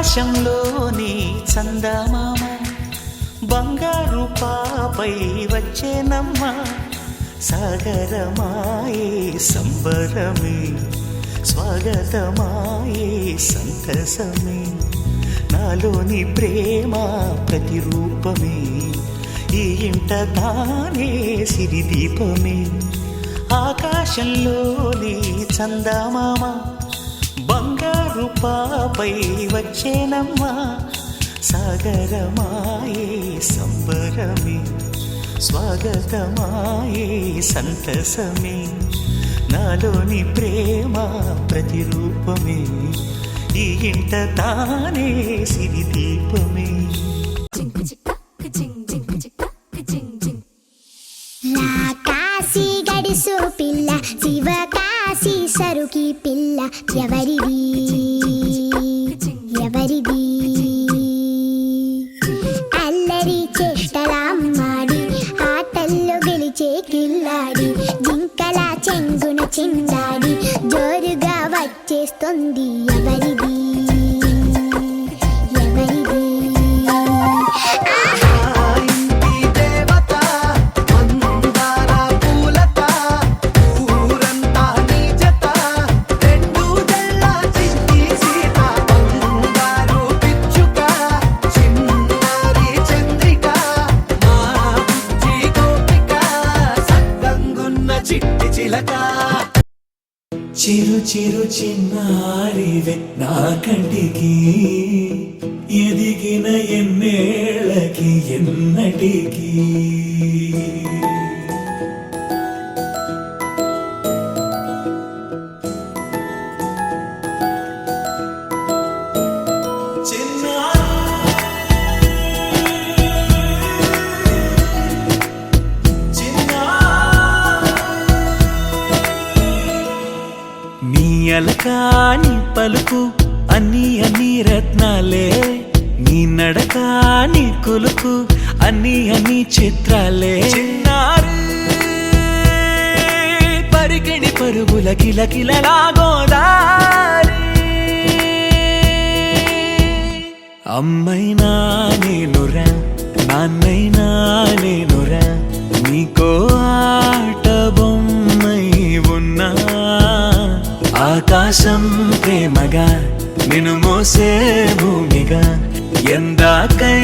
ఆకాశంలోని చందమామ బంగారు పాపై వచ్చేనమ్మ సాగరమాయే సంబరమే స్వాగతమాయే సంతసమే నాలోని ప్రేమ ప్రతిరూపమే ఈ ఇంట తానే సిరిదీపమే ఆకాశంలోని చందమామ బంగారు పాపై వచ్చేనమ్మా సాగరమాయే సంబరమే స్వాగతమాయే సంతసమే నాలోని ప్రేమ ప్రతిరూపమే ఈ ఇంట తానే సిరిదీపమే కాశీ గడిసు పిల్ల శివ కాశీ సరుకి పిల్ల ఎవరిది ఎవరిది అల్లరి చేష్టలామ్మాడి ఆటల్లో గెలిచే కిల్లాడి జింకల చెంగున చిందాడి జోరుగా వచ్చేస్తుంది ఎవరిది ఎవరిది చిరు చిరు చిన్నారివే నా కంటికి ఎదిగిన ఎన్నేళ్ళకి ఎన్నటికి అలకాని పలుకు అన్ని అన్ని రత్నాలే నీ నడకాని కొలుకు అన్ని అన్ని చిత్రాలే పరికిణి పరుగుల కిలకిలలాగోదారి అమ్మైనా నేనురా నాన్నైనా నేనురా నీకో ఆట బొమ్మై ఉన్నా ఆకాశం ప్రేమగా నిన్ను మోసే భూమిగా ఎందాకై